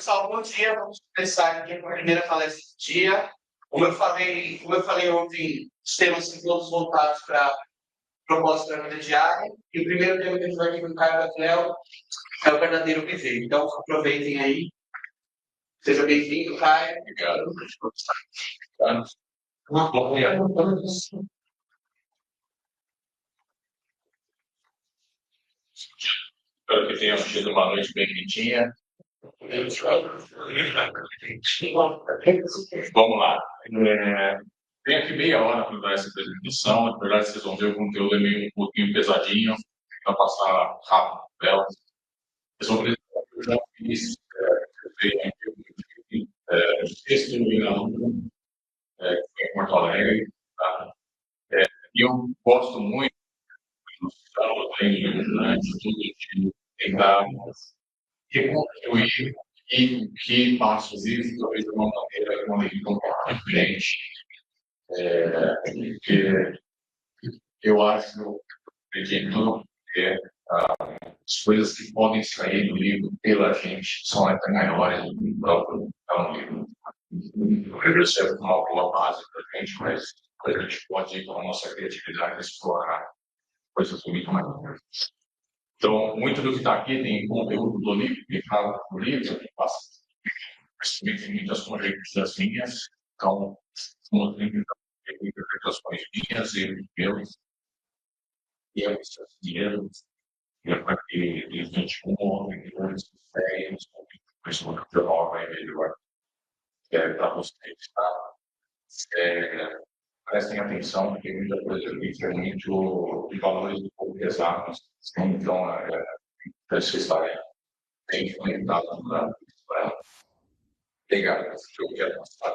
pessoal, bom dia. Vamos começar aqui com a primeira palestra do dia. Como eu falei ontem, os temas são todos voltados para propósito da vida diária. E o primeiro tema que a gente vai ter com o Caio Gabriel é o verdadeiro viver. Então, aproveitem aí. Seja bem-vindo, Caio. Obrigado. Bom dia a todos. Espero que tenham tido uma noite bem quentinha. Vamos lá. Tem aqui meia hora para dar essa apresentação. Na verdade, vocês vão ver o conteúdo é meio um pouquinho pesadinho. Vai passar rápido dela. Vocês vão ver que eu já fiz texto em Porto Alegre. Tá? E eu gosto muito durante tudo de tentar reconstruir que passos isso, talvez de uma maneira um pouco diferente. Porque eu acho que tudo as coisas que podem sair do livro pela gente são até maiores do que o próprio livro. O livro serve como uma boa base para a gente, mas a gente pode ir com a nossa criatividade explorar coisas muito maiores. Então, muito do que está aqui tem conteúdo do livro, que fala do livro, que passa. Mas também tem muitas conjecturas minhas, então, interpretações minhas e meus. E é isso, dinheiro, e é para que a gente homem, grandes férias, pessoa que nova é melhor para vocês, tá? Prestem atenção, porque muita coisa aqui que é muito de valores um pouco pesados. Então, vocês estarem bem conectados para pegar o que eu quero mostrar.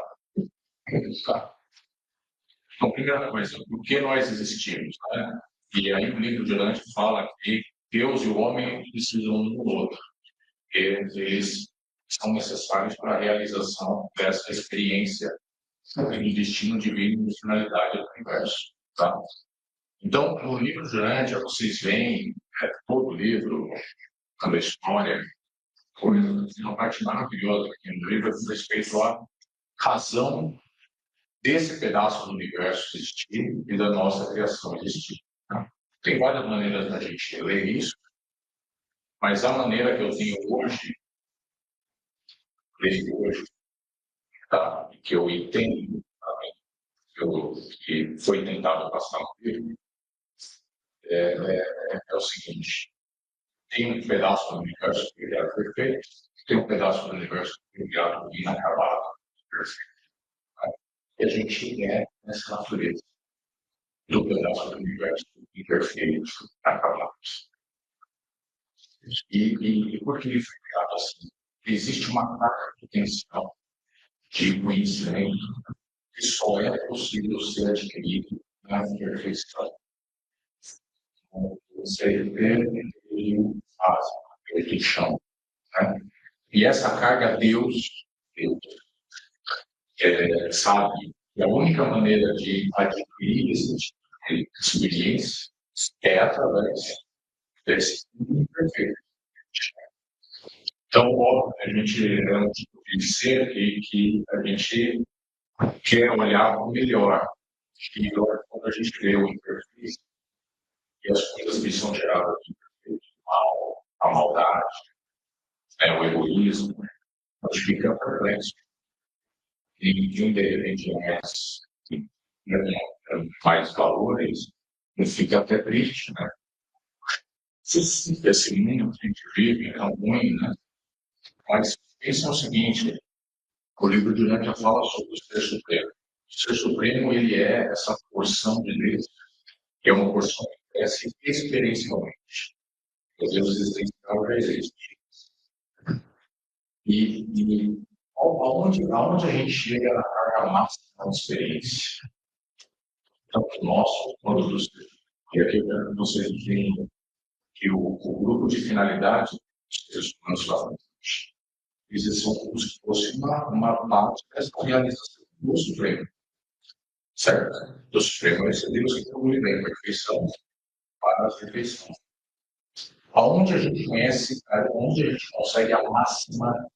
Então, primeira coisa, por que nós existimos? Né? E aí o livro de Dante fala que Deus e o homem precisam um do outro. Eles são necessários para a realização dessa experiência do destino divino e finalidade do universo. Tá? Então, no livro de Dante, vocês veem todo o livro, toda a história, uma parte maravilhosa aqui no livro a respeito à razão desse pedaço do universo existir e da nossa criação existir. Tá? Tem várias maneiras da gente ler isso, mas a maneira que eu tenho hoje, tá? Que eu entendo, que foi tentado passar no livro, é o seguinte: tem um pedaço do universo criado perfeito, tem um pedaço do universo criado inacabado, perfeito. Tá? E a gente é nessa natureza do pedaço do universo imperfeito, acabado. E por que ele foi criado assim? Existe uma carga potencial de conhecimento que só é possível ser adquirido na perfeição. Você faz a perfeição. Né? E essa carga Deus sabe que a única maneira de adquirir esse tipo de experiência é através desse imperfeito. Então, óbvio, a gente é um tipo de ser que a gente quer olhar o melhor. E quando a gente vê o imperfeito e as coisas que são geradas do imperfeito, a maldade, o egoísmo, a gente fica perplexo. E de um de repente mais valores, não fica até triste, né? Esse mundo que a gente vive é tão ruim, né? Mas pensa o seguinte: o livro de Dante fala sobre o Ser Supremo. O Ser Supremo, ele é essa porção de Deus, que é uma porção que cresce experiencialmente. O Deus existencial já existe. E aonde a gente chega na carga máxima da experiência? Tanto nosso quanto dos seus. E aqui vocês veem que o grupo de finalidade dos seres humanos fala, eles são como se fosse uma parte dessa realização do Supremo. Certo? Do Supremo é esse Deus que procura a perfeição para a perfeição. Aonde a gente conhece, onde a gente consegue a máxima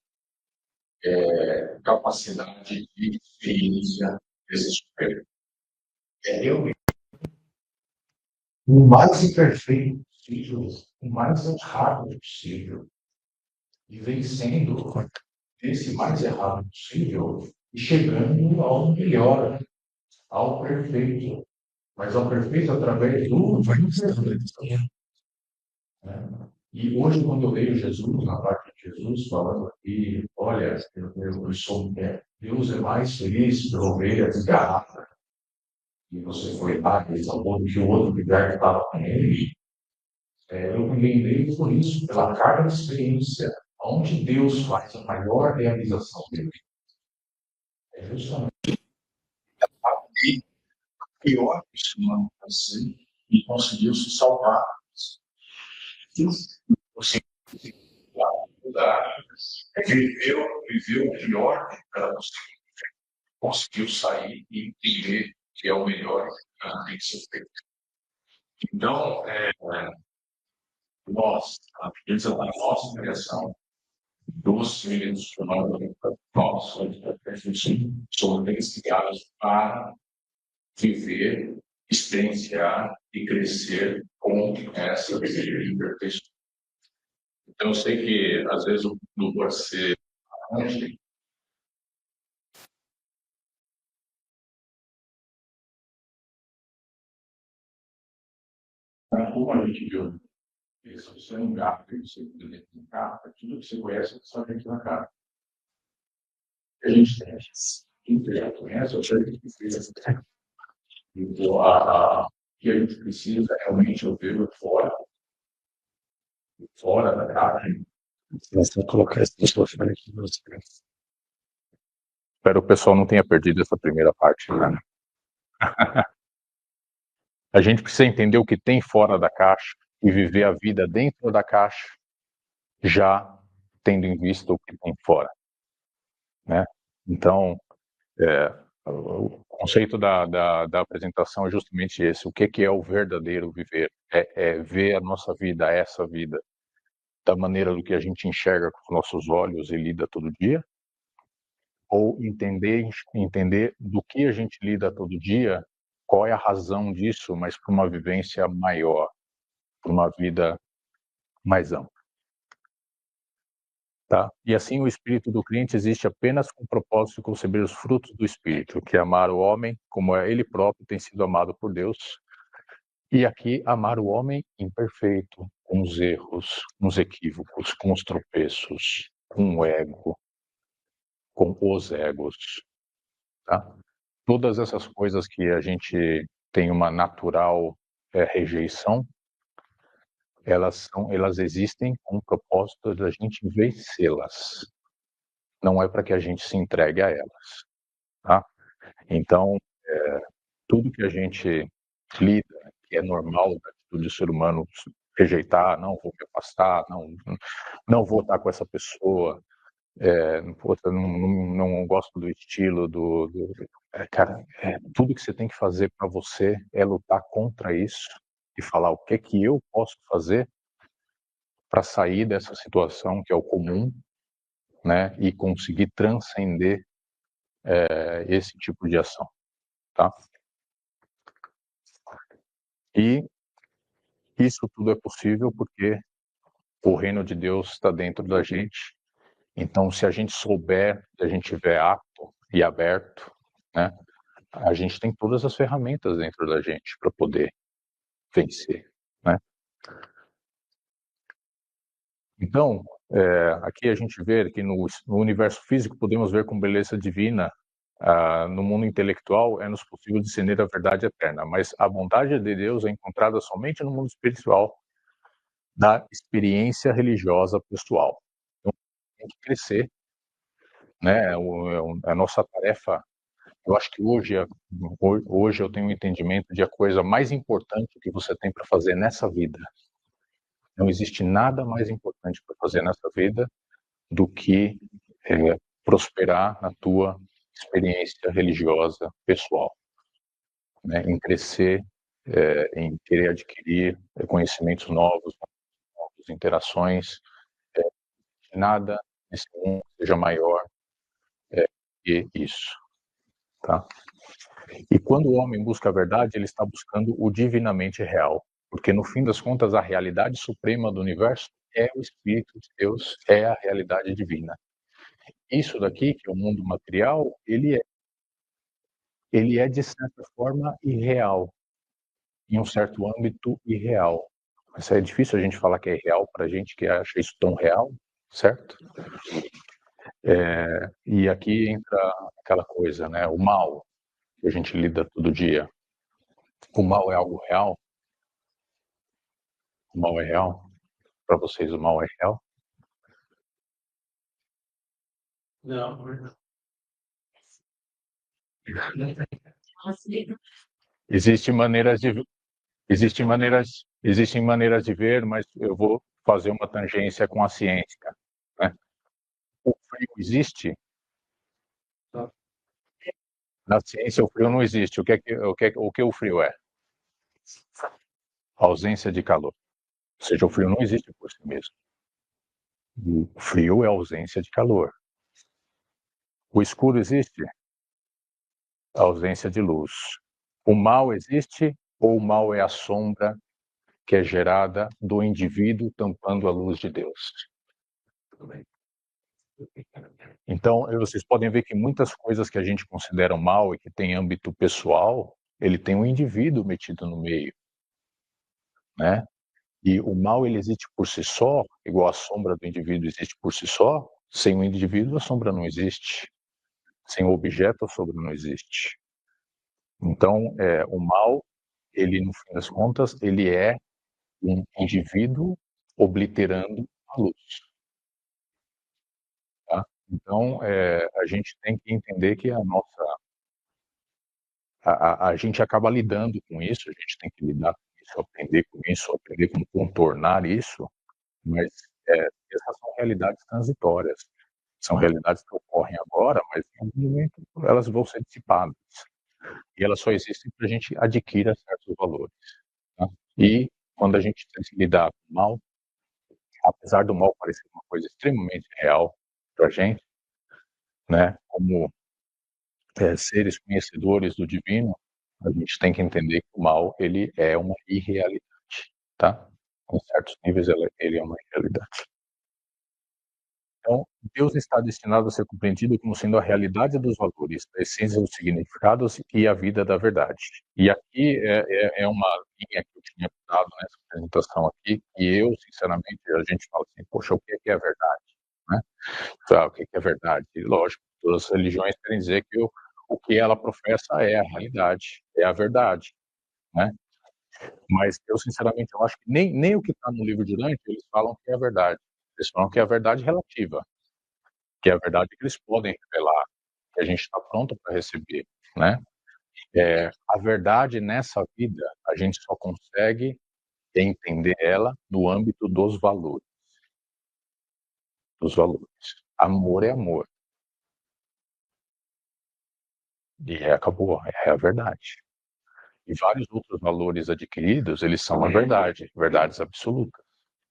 capacidade de experiência desse sujeito. Eu, o mais imperfeito possível, o mais errado possível, e vencendo esse mais errado possível e chegando ao melhor, ao perfeito. Mas ao perfeito através do né? E hoje, quando eu vejo Jesus, na parte de Jesus, falando aqui, olha, eu sou, Deus é mais feliz por ovelha desgarrada. E você foi lá, e salvou do que o outro lugar que estava com ele. Eu me lembrei por isso, pela carga de experiência, onde Deus faz a maior realização dele. É justamente a pior pessoa assim, e conseguiu se salvar. Você viveu o pior que ela conseguiu sair e entender que é o melhor que tem que ser feito. Então, nós, a nossa criação, dos seres humanos, nós somos criados para viver, experienciar e crescer com essa imperfeição. Então, eu sei que, às vezes, não pode ser como a gente viu. Se você é um gato e você vive dentro de um carro, tudo que você conhece é só dentro da casa. A gente tem quem já conhece, ou seja, que precisa. Então, o que a gente precisa realmente é ver fora da caixa. Você colocar esse microfone aqui no você. Espero que o pessoal não tenha perdido essa primeira parte, né? A gente precisa entender o que tem fora da caixa e viver a vida dentro da caixa, já tendo em vista o que tem fora, né? Então, o conceito da apresentação é justamente esse. O que é o verdadeiro viver? É ver a nossa vida, essa vida, da maneira do que a gente enxerga com os nossos olhos e lida todo dia? Ou entender do que a gente lida todo dia, qual é a razão disso, mas para uma vivência maior, para uma vida mais ampla. Tá? E assim o espírito do crente existe apenas com o propósito de conceber os frutos do espírito, que é amar o homem como ele próprio tem sido amado por Deus. E aqui amar o homem imperfeito, com os erros, com os equívocos, com os tropeços, com o ego, com os egos, tá? Todas essas coisas que a gente tem uma natural rejeição, elas existem com o propósito da gente vencê-las. Não é para que a gente se entregue a elas, tá? Então, tudo que a gente lida, que é normal da atitude do ser humano, rejeitar, não vou me afastar, não vou estar com essa pessoa, não gosto do estilo cara, tudo que você tem que fazer para você é lutar contra isso e falar o que eu posso fazer para sair dessa situação que é o comum, né, e conseguir transcender esse tipo de ação, tá? E isso tudo é possível porque o reino de Deus está dentro da gente. Então, se a gente souber, se a gente estiver apto e aberto, né, a gente tem todas as ferramentas dentro da gente para poder vencer, né? Então, aqui a gente vê que no universo físico podemos ver com beleza divina, no mundo intelectual é nos possível discernir a verdade eterna, mas a vontade de Deus é encontrada somente no mundo espiritual, da experiência religiosa pessoal. Então, tem que crescer, né? A nossa tarefa, eu acho que hoje eu tenho um entendimento de a coisa mais importante que você tem para fazer nessa vida. Não existe nada mais importante para fazer nessa vida do que prosperar na tua experiência religiosa pessoal, né? Em crescer, em querer adquirir conhecimentos novas interações, nada nesse mundo seja maior que isso, tá? E quando o homem busca a verdade, ele está buscando o divinamente real, porque no fim das contas a realidade suprema do universo é o Espírito de Deus, é a realidade divina. Isso daqui, que é o mundo material, ele é de certa forma irreal, em um certo âmbito irreal. Mas é difícil a gente falar que é irreal para a gente que acha isso tão real, certo? E aqui entra aquela coisa, né? O mal, que a gente lida todo dia. O mal é algo real? O mal é real? Para vocês, o mal é real? Não. Existem maneiras de ver, mas eu vou fazer uma tangência com a ciência, né? O frio existe? Na ciência, o frio não existe. O que o frio é? A ausência de calor. Ou seja, o frio não existe por si mesmo. O frio é a ausência de calor. O escuro existe? A ausência de luz. O mal existe ou o mal é a sombra que é gerada do indivíduo tampando a luz de Deus? Então, vocês podem ver que muitas coisas que a gente considera mal e que tem âmbito pessoal, ele tem um indivíduo metido no meio, né? E o mal, ele existe por si só, igual a sombra do indivíduo existe por si só. Sem o indivíduo, a sombra não existe. Sem o objeto, a sombra não existe. Então, o mal, ele, no fim das contas, ele é um indivíduo obliterando a luz. Tá? Então, a gente tem que entender que a gente acaba lidando com isso, a gente tem que lidar com isso, aprender como contornar isso, mas essas são realidades transitórias, são realidades que ocorrem agora, mas em algum momento elas vão ser dissipadas, e elas só existem para a gente adquirir certos valores. Tá? E quando a gente tem que lidar com o mal, apesar do mal parecer uma coisa extremamente real para a gente, né, como seres conhecedores do divino, a gente tem que entender que o mal, ele é uma irrealidade, tá? Em certos níveis, ele é uma irrealidade. Então, Deus está destinado a ser compreendido como sendo a realidade dos valores, a essência dos significados e a vida da verdade. E aqui é uma linha que eu tinha dado nessa apresentação aqui, e eu, sinceramente, a gente fala assim, poxa, o que é a verdade? Né? O que é a verdade? E, lógico, todas as religiões querem dizer que o que ela professa é a realidade, é a verdade, né? Mas eu, sinceramente, eu acho que nem o que está no livro de Dante, eles falam que é a verdade. Eles falam que é a verdade relativa, que é a verdade que eles podem revelar, que a gente está pronto para receber, né? A verdade nessa vida, a gente só consegue entender ela no âmbito dos valores. Dos valores. Amor é amor. E acabou, é a verdade. E vários outros valores adquiridos, eles são a verdade, verdades absolutas,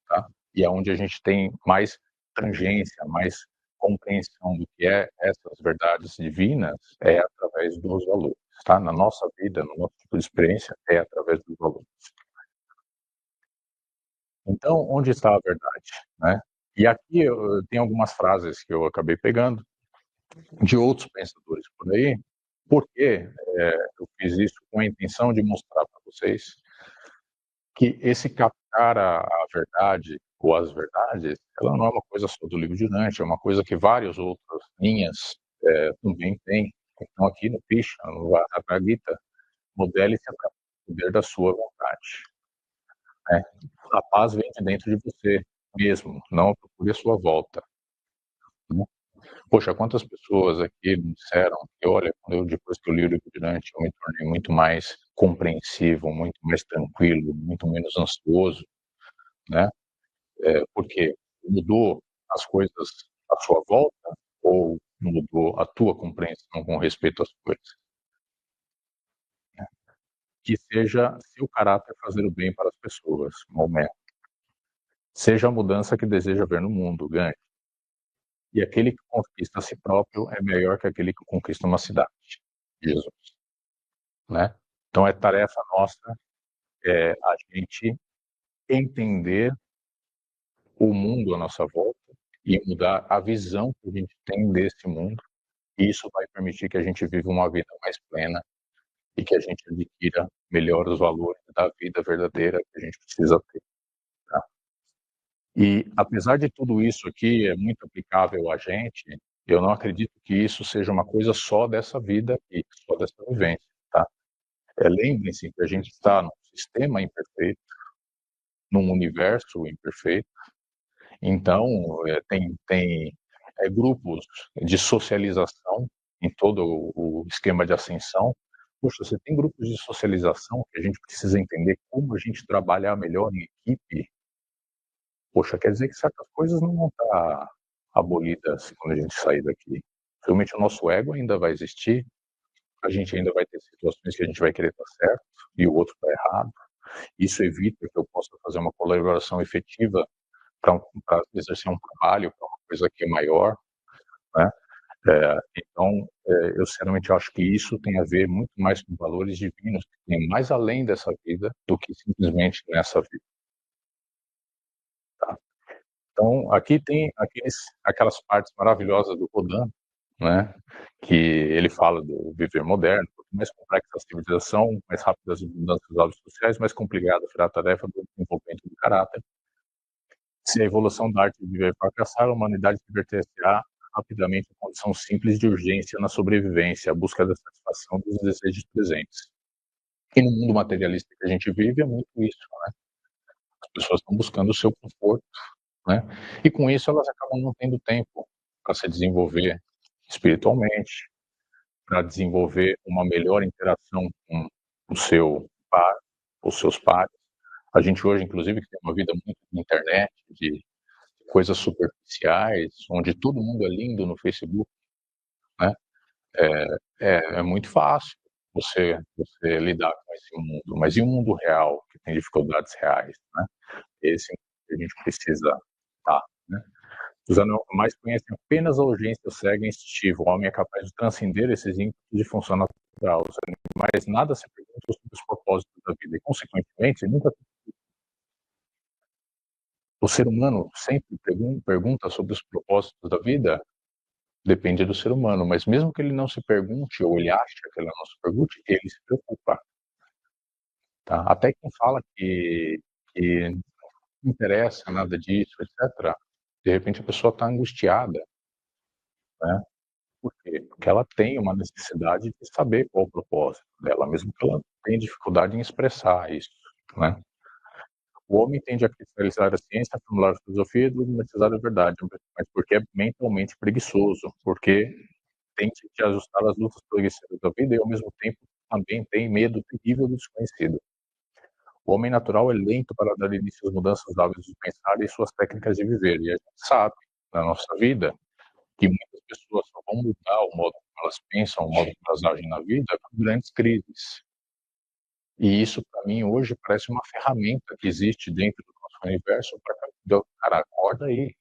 tá? E é onde a gente tem mais tangência, mais compreensão do que é essas verdades divinas, é através dos valores, tá? Na nossa vida, no nosso tipo de experiência, é através dos valores. Então, onde está a verdade, né? E aqui eu tenho algumas frases que eu acabei pegando de outros pensadores por aí, porque eu fiz isso com a intenção de mostrar para vocês que esse captar a verdade ou as verdades, ela não é uma coisa só do livro de Dante, é uma coisa que várias outras linhas também têm. Então, aqui no Pisha, no Bhagavad Gita, modele-se o poder da sua vontade. Né? A paz vem de dentro de você mesmo, não procure a sua volta. Né? Poxa, quantas pessoas aqui me disseram que, olha, depois que eu li o livro de Dante, eu me tornei muito mais compreensivo, muito mais tranquilo, muito menos ansioso, né? Porque mudou as coisas à sua volta ou mudou a tua compreensão com respeito às coisas? Que seja seu caráter fazer o bem para as pessoas, momento. Seja a mudança que deseja ver no mundo, ganhe. E aquele que conquista a si próprio é melhor que aquele que conquista uma cidade. Jesus, né? Então é tarefa nossa a gente entender o mundo à nossa volta e mudar a visão que a gente tem desse mundo. E isso vai permitir que a gente viva uma vida mais plena e que a gente adquira melhor os valores da vida verdadeira que a gente precisa ter. Tá? E apesar de tudo isso aqui é muito aplicável a gente, eu não acredito que isso seja uma coisa só dessa vida aqui, só dessa vivência. Tá? Lembrem-se que a gente está num sistema imperfeito, num universo imperfeito. Então, tem grupos de socialização em todo o esquema de ascensão. Poxa, você tem grupos de socialização que a gente precisa entender como a gente trabalhar melhor em equipe. Poxa, quer dizer que certas coisas não vão estar abolidas quando a gente sair daqui. Realmente o nosso ego ainda vai existir, a gente ainda vai ter situações que a gente vai querer estar certo e o outro está errado. Isso evita que eu possa fazer uma colaboração efetiva para exercer um trabalho, para uma coisa que é maior, né? Então, eu sinceramente acho que isso tem a ver muito mais com valores divinos, que tem mais além dessa vida do que simplesmente nessa vida. Tá? Então, aqui tem aquelas partes maravilhosas do Rodin, né? Que ele fala do viver moderno, quanto mais complexa a civilização, mais rápidas as mudanças dos hábitos sociais, mais complicada será a tarefa do desenvolvimento do caráter. Se a evolução da arte de viver fracassar, a humanidade reverter-se-á rapidamente a condição simples de urgência na sobrevivência, a busca da satisfação dos desejos presentes. E no mundo materialista que a gente vive é muito isso, né? As pessoas estão buscando o seu conforto, né? E com isso elas acabam não tendo tempo para se desenvolver espiritualmente, para desenvolver uma melhor interação com o seu par, os seus pares. A gente hoje, inclusive, que tem uma vida muito de internet, de coisas superficiais, onde todo mundo é lindo no Facebook, né? É muito fácil você lidar com esse mundo, mas e o mundo real, que tem dificuldades reais, né? Esse que a gente precisa estar, né? Os animais conhecem apenas a urgência cega e instintiva. O homem é capaz de transcender esses ímpetos de função natural. Os animais nada se perguntam sobre os propósitos da vida e, consequentemente, nunca. O ser humano sempre pergunta sobre os propósitos da vida. Depende do ser humano, mas mesmo que ele não se pergunte, ou ele acha que ele não se pergunte, ele se preocupa. Tá? Até quem fala que não interessa nada disso, etc., de repente a pessoa está angustiada, né? Por quê? Porque ela tem uma necessidade de saber qual o propósito dela, mesmo que ela tenha dificuldade em expressar isso, né? O homem tende a cristalizar a ciência, a formular a filosofia e dogmatizar a verdade, mas porque é mentalmente preguiçoso, porque tem que ajustar as lutas progressivas da vida e, ao mesmo tempo, também tem medo terrível do desconhecido. O homem natural é lento para dar início às mudanças dos hábitos de pensar e suas técnicas de viver. E a gente sabe, na nossa vida, que muitas pessoas só vão mudar o modo como elas pensam, o modo como elas agem na vida, com grandes crises. E isso, para mim, hoje parece uma ferramenta que existe dentro do nosso universo para, cara, acorda aí.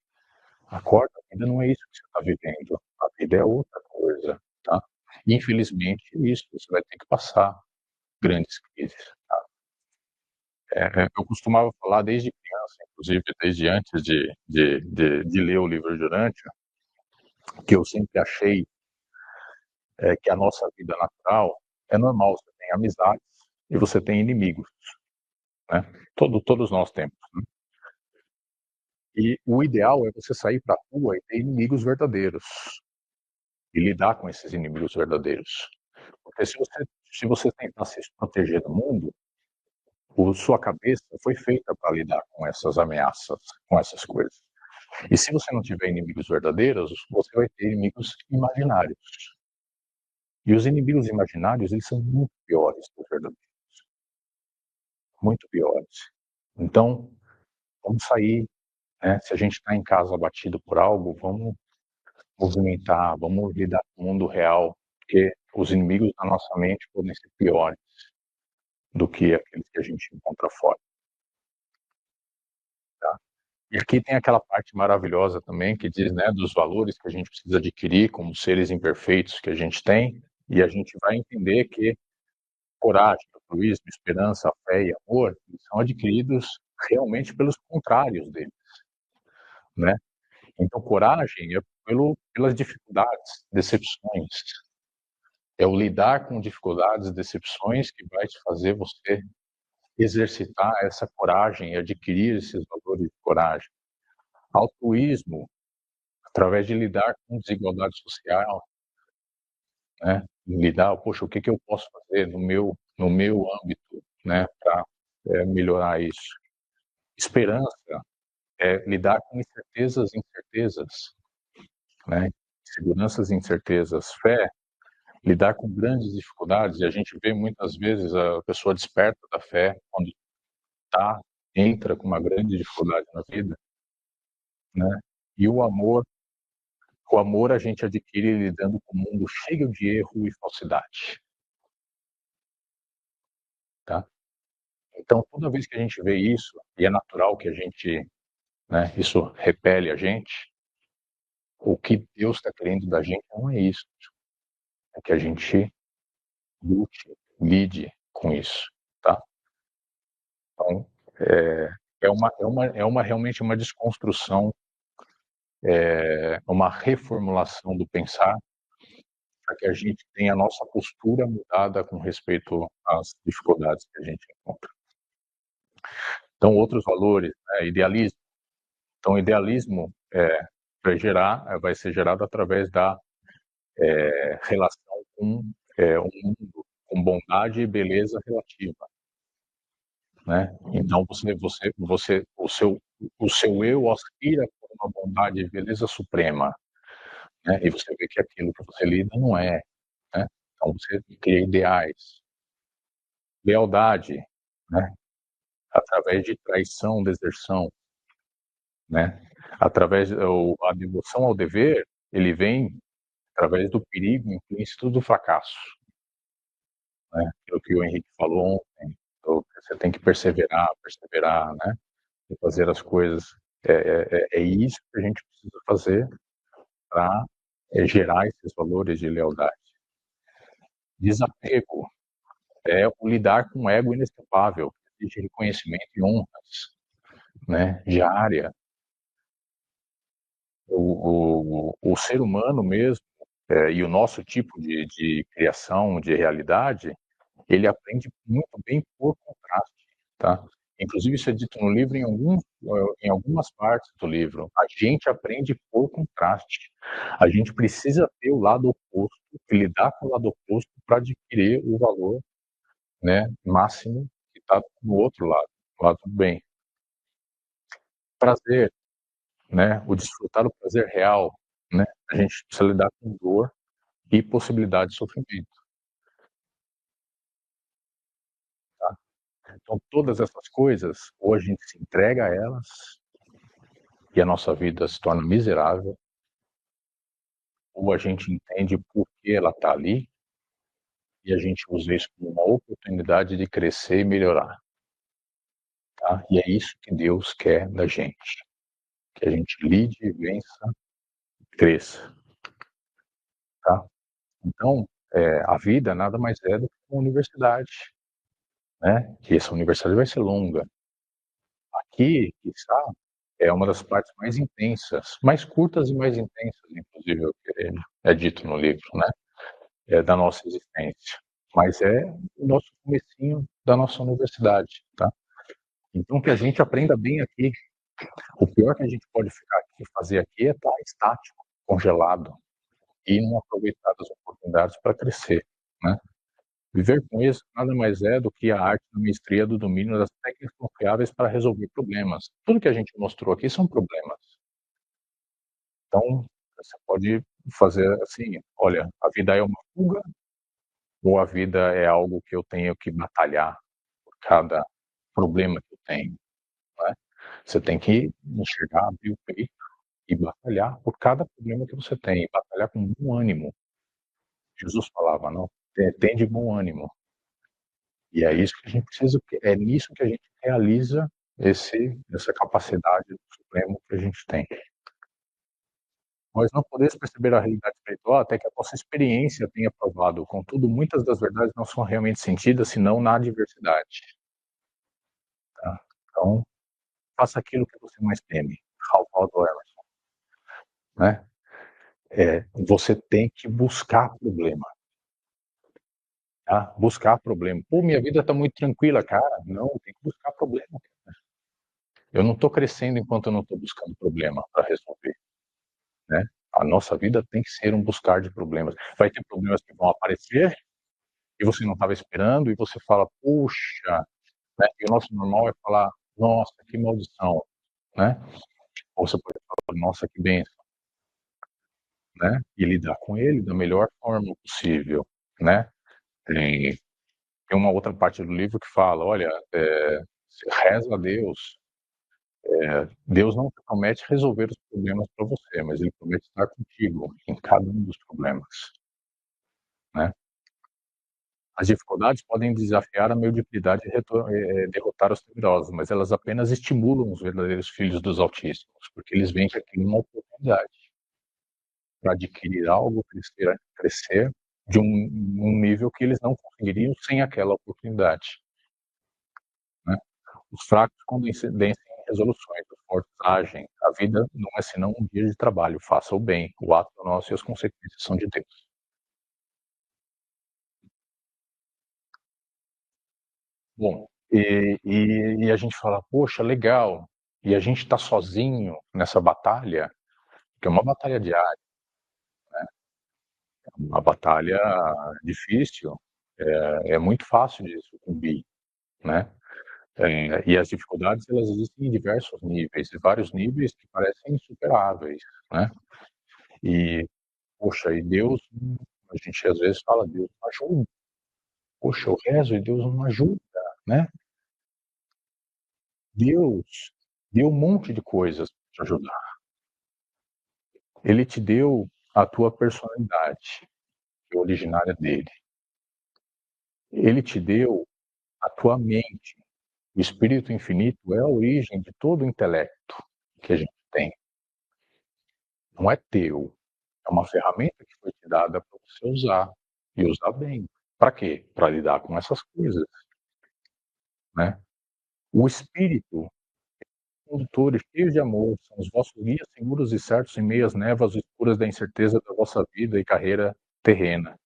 Acorda, a vida não é isso que você está vivendo. A vida é outra coisa, tá? E, infelizmente, é isso. Você vai ter que passar grandes crises, tá? Eu costumava falar desde criança, inclusive desde antes de ler o livro de Urântia, que eu sempre achei que a nossa vida natural é normal. Você tem amizades e você tem inimigos, né? Todos nós temos, né? E o ideal é você sair para a rua e ter inimigos verdadeiros e lidar com esses inimigos verdadeiros. Porque se você tentar se proteger do mundo, sua cabeça foi feita para lidar com essas ameaças, com essas coisas. E se você não tiver inimigos verdadeiros, você vai ter inimigos imaginários. E os inimigos imaginários, eles são muito piores que os verdadeiros. Muito piores. Então, vamos sair, né? Se a gente está em casa abatido por algo, vamos movimentar, vamos lidar com o mundo real, porque os inimigos da nossa mente podem ser piores do que aqueles que a gente encontra fora. Tá? E aqui tem aquela parte maravilhosa também que diz, né, dos valores que a gente precisa adquirir como seres imperfeitos que a gente tem, e a gente vai entender que coragem, altruísmo, esperança, fé e amor são adquiridos realmente pelos contrários deles, né? Então, coragem é pelas dificuldades, decepções. É o lidar com dificuldades, decepções que vai te fazer você exercitar essa coragem e adquirir esses valores de coragem. Altruísmo, através de lidar com desigualdade social, né? Lidar, poxa, o que eu posso fazer no meu âmbito, né, para melhorar isso. Esperança é lidar com incertezas e incertezas, né? Seguranças e incertezas. Fé, lidar com grandes dificuldades, e a gente vê muitas vezes a pessoa desperta da fé quando entra com uma grande dificuldade na vida, né? E o amor a gente adquire lidando com um mundo cheio de erro e falsidade, tá? Então, toda vez que a gente vê isso, e é natural que a gente, né, isso repele a gente, o que Deus está querendo da gente não é isso, é que a gente lide com isso, tá? Então, realmente uma desconstrução, uma reformulação do pensar, para que a gente tenha a nossa postura mudada com respeito às dificuldades que a gente encontra. Então, outros valores, né, idealismo. Então, idealismo vai ser gerado através da relação com um mundo com bondade e beleza relativa, né? Então, o seu eu aspira por uma bondade e beleza suprema, né? E você vê que aquilo que você lida não é, né? Então, você cria ideais. Lealdade, né? Através de traição, deserção, né? A devoção ao dever, ele vem através do perigo implícito do fracasso, né? Aquilo que o Henrique falou ontem, você tem que perseverar, né? E fazer as coisas. É isso que a gente precisa fazer para gerar esses valores de lealdade. Desapego é o lidar com um ego inescapável, de reconhecimento e honras, né? Diária. O ser humano mesmo, e o nosso tipo de criação, de realidade, ele aprende muito bem por contraste, tá? Inclusive isso é dito no livro em algumas partes do livro. A gente aprende por contraste. A gente precisa ter o lado oposto, lidar com o lado oposto para adquirir o valor, né, máximo que está no outro lado, do lado do bem. Prazer, né, o desfrutar do prazer real, né? A gente precisa lidar com dor e possibilidade de sofrimento, tá? Então todas essas coisas, ou a gente se entrega a elas e a nossa vida se torna miserável, ou a gente entende por que ela está ali e a gente usa isso como uma oportunidade de crescer e melhorar, tá? E é isso que Deus quer da gente, que a gente lide, vença, cresça, tá? Então, a vida nada mais é do que uma universidade, né? Que essa universidade vai ser longa. Aqui, quiçá, é uma das partes mais intensas, mais curtas e mais intensas, inclusive, é o que é dito no livro, né? Da nossa existência. Mas é o nosso comecinho da nossa universidade, tá? Então, que a gente aprenda bem aqui. O pior que a gente pode fazer aqui é estar estático, congelado, e não aproveitar as oportunidades para crescer, né? Viver com isso nada mais é do que a arte da maestria do domínio das técnicas confiáveis para resolver problemas. Tudo que a gente mostrou aqui são problemas. Então, você pode fazer assim, olha, a vida é uma fuga ou a vida é algo que eu tenho que batalhar por cada problema que eu tenho, né? Você tem que enxergar, abrir o peito e batalhar por cada problema que você tem, batalhar com bom ânimo. Jesus falava, não, tem de bom ânimo. E é isso que a gente precisa, é nisso que a gente realiza essa capacidade do Supremo que a gente tem. Nós não podemos perceber a realidade espiritual até que a nossa experiência tenha provado. Contudo, muitas das verdades não são realmente sentidas, senão na adversidade. Tá? Então, faça aquilo que você mais teme. Ralph Waldo Emerson. Né? Você tem que buscar problema. Tá? Buscar problema. Pô, minha vida está muito tranquila, cara. Não, tem que buscar problema. Eu não estou crescendo enquanto eu não estou buscando problema para resolver. Né? A nossa vida tem que ser um buscar de problemas. Vai ter problemas que vão aparecer e você não estava esperando e você fala, puxa, né? E o nosso normal é falar, nossa, que maldição, né? Ou você pode falar, nossa, que bênção, né? E lidar com ele da melhor forma possível, né? Tem uma outra parte do livro que fala, olha, reza a Deus. Deus não promete resolver os problemas para você, mas ele promete estar contigo em cada um dos problemas, né? As dificuldades podem desafiar a mediocridade e derrotar os temerosos, mas elas apenas estimulam os verdadeiros filhos dos Altíssimos, porque eles veem que aquilo é uma oportunidade para adquirir algo, crescer de um nível que eles não conseguiriam sem aquela oportunidade. Né? Os fracos condensem resoluções, os fortes agem. A vida não é senão um dia de trabalho. Faça o bem, o ato é nosso e as consequências são de Deus. Bom, e a gente fala, poxa, legal, e a gente está sozinho nessa batalha, que é uma batalha diária, uma batalha difícil, é muito fácil de sucumbir, né? E as dificuldades, elas existem em diversos níveis, e vários níveis que parecem insuperáveis, né? E, poxa, e Deus, a gente às vezes fala, Deus não ajuda. Poxa, eu rezo e Deus não ajuda, né? Deus deu um monte de coisas para te ajudar. Ele te deu a tua personalidade, que é originária dele. Ele te deu a tua mente. O Espírito Infinito é a origem de todo o intelecto que a gente tem. Não é teu. É uma ferramenta que foi te dada para você usar e usar bem. Para quê? Para lidar com essas coisas, né? O Espírito, condutores cheios de amor, são os vossos guias seguros e certos em meio às névoas escuras da incerteza da vossa vida e carreira terrena.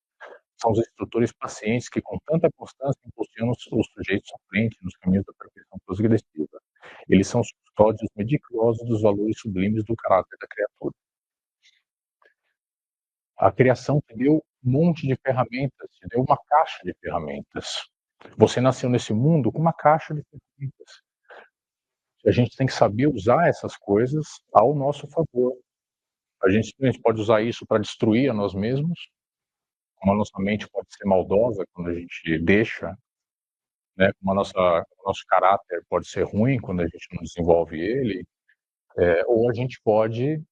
São os instrutores pacientes que, com tanta constância, impulsionam os sujeitos à frente nos caminhos da perfeição progressiva. Eles são os custódios meticulosos dos valores sublimes do caráter da criatura. A criação te deu um monte de ferramentas, te deu uma caixa de ferramentas. Você nasceu nesse mundo com uma caixa de ferramentas. A gente tem que saber usar essas coisas ao nosso favor. A gente pode usar isso para destruir a nós mesmos, como a nossa mente pode ser maldosa quando a gente deixa, né? Como o nosso caráter pode ser ruim quando a gente não desenvolve ele, ou a gente pode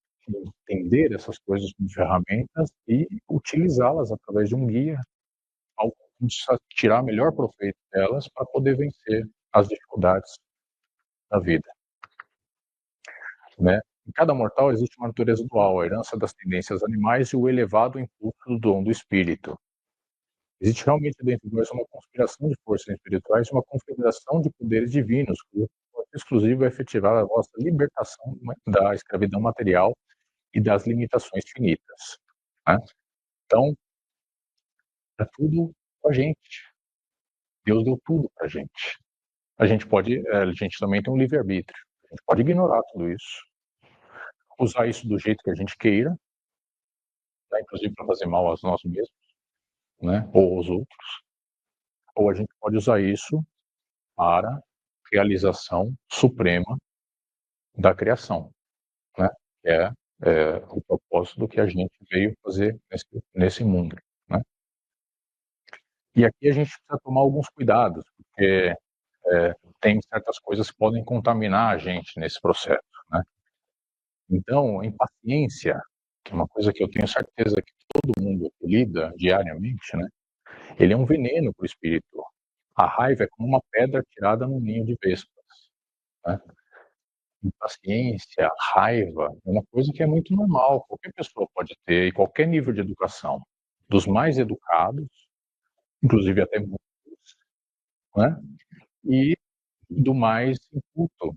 entender essas coisas como ferramentas e utilizá-las através de um guia, ao tirar melhor proveito delas para poder vencer as dificuldades da vida, né? Em cada mortal existe uma natureza dual, a herança das tendências animais e o elevado impulso do dom do espírito. Existe realmente dentro de nós uma conspiração de forças espirituais, uma confederação de poderes divinos, cujo propósito exclusivo é efetivar a vossa libertação da escravidão material e das limitações finitas, né? Então, é tudo com a gente. Deus deu tudo para a gente. A gente também tem um livre-arbítrio. A gente pode ignorar tudo isso, usar isso do jeito que a gente queira, né? Inclusive para fazer mal a nós mesmos, né? Ou aos outros. Ou a gente pode usar isso para realização suprema da criação, né? Que é o propósito do que a gente veio fazer nesse mundo, né? E aqui a gente precisa tomar alguns cuidados, porque tem certas coisas que podem contaminar a gente nesse processo, né? Então, impaciência, que é uma coisa que eu tenho certeza que todo mundo lida diariamente, né? Ele é um veneno para o espírito. A raiva é como uma pedra tirada num ninho de vespas, né? Impaciência, raiva, é uma coisa que é muito normal, qualquer pessoa pode ter, em qualquer nível de educação, dos mais educados, inclusive até muitos, né? E do mais inculto.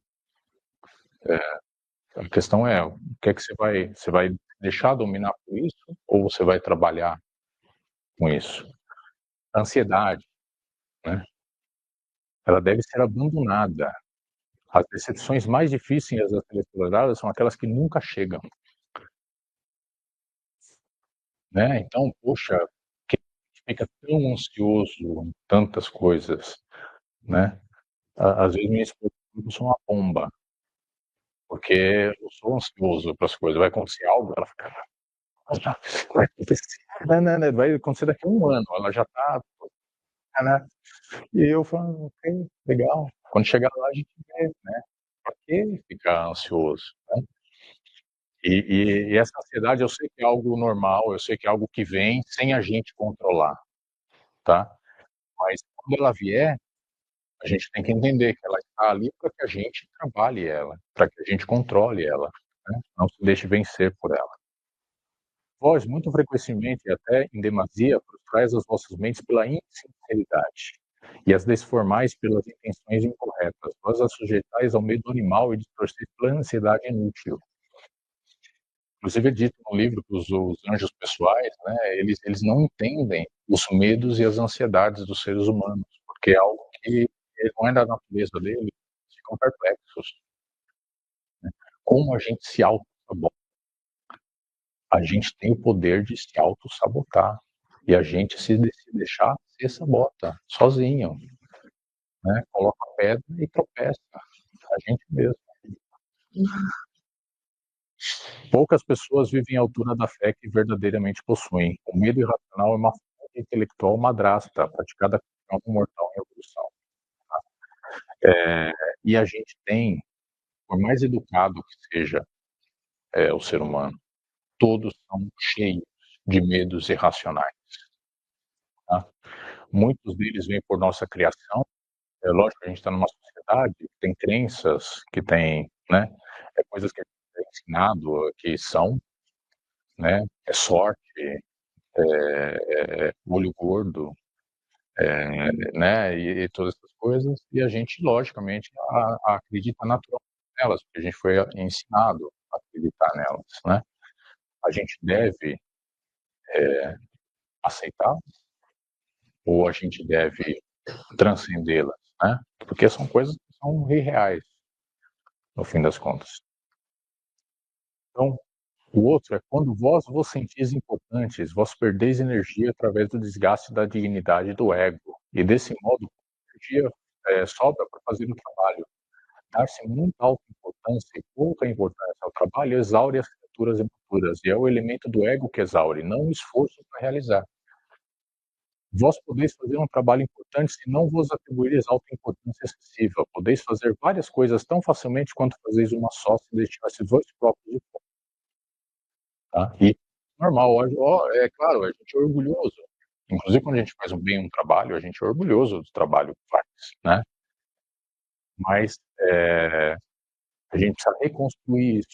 A questão é, o que é que você vai deixar dominar por isso ou você vai trabalhar com isso? A ansiedade, né? Ela deve ser abandonada. As decepções mais difíceis a serem toleradas são aquelas que nunca chegam, né? Então, poxa, que a gente fica tão ansioso em tantas coisas, né? Às vezes minha esposa diz que eu sou uma bomba, porque eu sou ansioso para as coisas. Vai acontecer algo, ela fica, vai acontecer, né? Vai acontecer daqui a um ano. Ela já está, né? E eu falo, ok, legal. Quando chegar lá a gente vê, né? Para que ficar ansioso, né? E essa ansiedade eu sei que é algo normal, eu sei que é algo que vem sem a gente controlar, tá? Mas quando ela vier, a gente tem que entender que ela está ali para que a gente trabalhe ela, para que a gente controle ela, né? Não se deixe vencer por ela. Vós, muito frequentemente, e até em demasia, frustrais as vossas mentes pela insinceridade, e as desformais pelas intenções incorretas. Vós as sujeitais ao medo animal e distorceis pela ansiedade inútil. Inclusive é dito no livro que os anjos pessoais, né, eles não entendem os medos e as ansiedades dos seres humanos, porque é algo que não é da natureza deles, eles ficam perplexos. Né? Como a gente se auto-sabota? A gente tem o poder de se auto-sabotar. E a gente, se deixar, se sabota, sozinho. Né? Coloca a pedra e tropeça. A gente mesmo. Poucas pessoas vivem à altura da fé que verdadeiramente possuem. O medo irracional é uma forma intelectual madrasta, praticada por um mortal em evolução. E a gente tem, por mais educado que seja o ser humano, todos são cheios de medos irracionais. Tá? Muitos deles vêm por nossa criação. É lógico que a gente está numa sociedade que tem crenças, que tem, né, coisas que a gente é ensinado que são, né, é sorte, olho gordo, né, e todas essas coisas, e a gente, logicamente, acredita naturalmente nelas, porque a gente foi ensinado a acreditar nelas, né? A gente deve aceitá-las ou a gente deve transcendê-las, né? Porque são coisas que são irreais, no fim das contas. Então, o outro é quando vós vos sentis importantes, vós perdeis energia através do desgaste da dignidade do ego. E desse modo, a energia sobra para fazer o trabalho. Dar-se muita alta importância e pouca importância ao trabalho exaure as criaturas imaturas. E é o elemento do ego que exaure, não o esforço para realizar. Vós podeis fazer um trabalho importante se não vos atribuíres alta importância excessiva. Podeis fazer várias coisas tão facilmente quanto fazeis uma só se deixasseis vós próprios de fora. Tá? E normal, é claro, a gente é orgulhoso. Inclusive, quando a gente faz um trabalho, a gente é orgulhoso do trabalho que faz, né? Mas a gente precisa reconstruir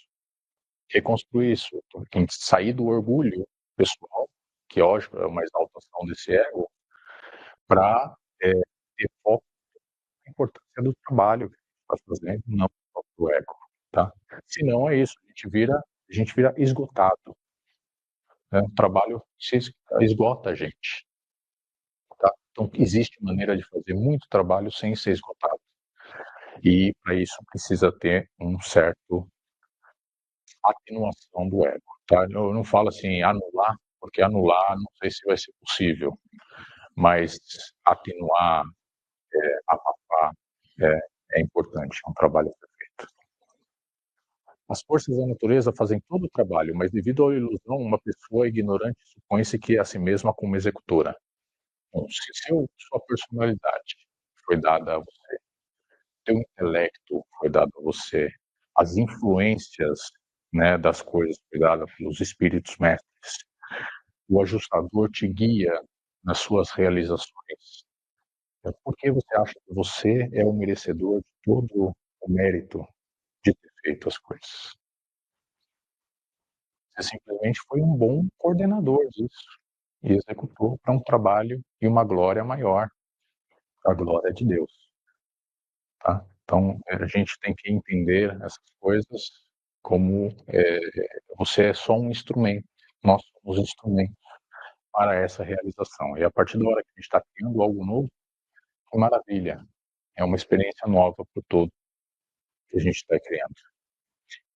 isso, tem que sair do orgulho pessoal, que hoje é uma exaltação desse ego, para ter foco na importância do trabalho que a gente está fazendo, não do ego, tá? Senão é isso, a gente vira esgotado, né? O trabalho esgota a gente, tá? Então existe maneira de fazer muito trabalho sem ser esgotado. E para isso precisa ter um certo atenuação do ego, tá? Eu não falo assim anular, porque anular não sei se vai ser possível, mas atenuar, abafar é importante, é um trabalho perfeito. As forças da natureza fazem todo o trabalho, mas devido à ilusão, uma pessoa ignorante supõe-se que é a si mesma como executora. Bom, se sua personalidade foi dada a você, seu intelecto foi dado a você, as influências, né, das coisas foi dada pelos espíritos mestres, o ajustador te guia nas suas realizações. Por que você acha que você é o merecedor de todo o o mérito de ter feito as coisas. Você simplesmente foi um bom coordenador disso e executou para um trabalho e uma glória maior, a glória de Deus. Tá? Então, a gente tem que entender essas coisas como você é só um instrumento, nós somos instrumentos para essa realização. E a partir da hora que a gente está criando algo novo, que maravilha, é uma experiência nova para o todo que a gente está criando.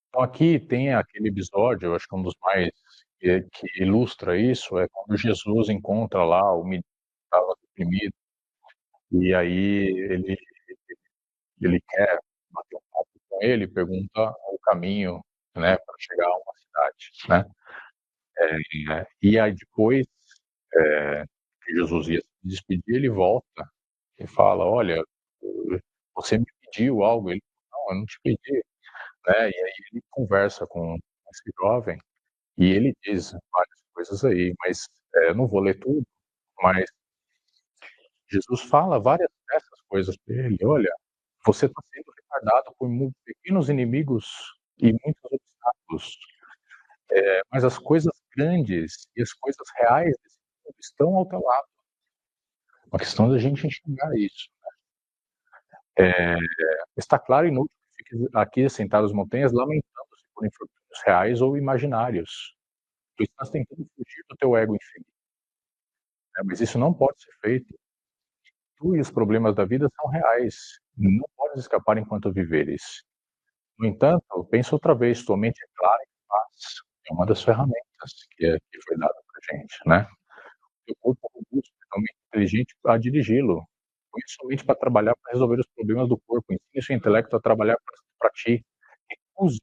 Então aqui tem aquele episódio, eu acho que um dos mais que ilustra isso, é quando Jesus encontra lá o menino que estava deprimido, e aí ele quer bater um papo com ele, pergunta o caminho, né, para chegar a uma cidade, né? E aí depois que Jesus ia se despedir, ele volta e fala, olha, você me pediu algo? Ele, não, eu não te pedi, né? E aí ele conversa com esse jovem e ele diz várias coisas aí, mas eu não vou ler tudo, mas Jesus fala várias dessas coisas para ele, olha, você está sendo retardado por pequenos inimigos e muitos obstáculos, mas as coisas grandes e as coisas reais desse mundo estão ao teu lado. Uma questão da gente enxergar isso. Está claro e inútil que fique aqui sentado às montanhas lamentando-se por infortúnios reais ou imaginários. Tu estás tentando fugir do teu ego infinito. Mas isso não pode ser feito. Tu e os problemas da vida são reais. Não podes escapar enquanto viveres. No entanto, pensa outra vez, tua mente é clara e paz. É uma das ferramentas que foi dada para gente, né? Teu corpo é robusto, totalmente inteligente a dirigi-lo. Põe somente para trabalhar para resolver os problemas do corpo. Ensine seu intelecto a trabalhar para ti. Recusa-se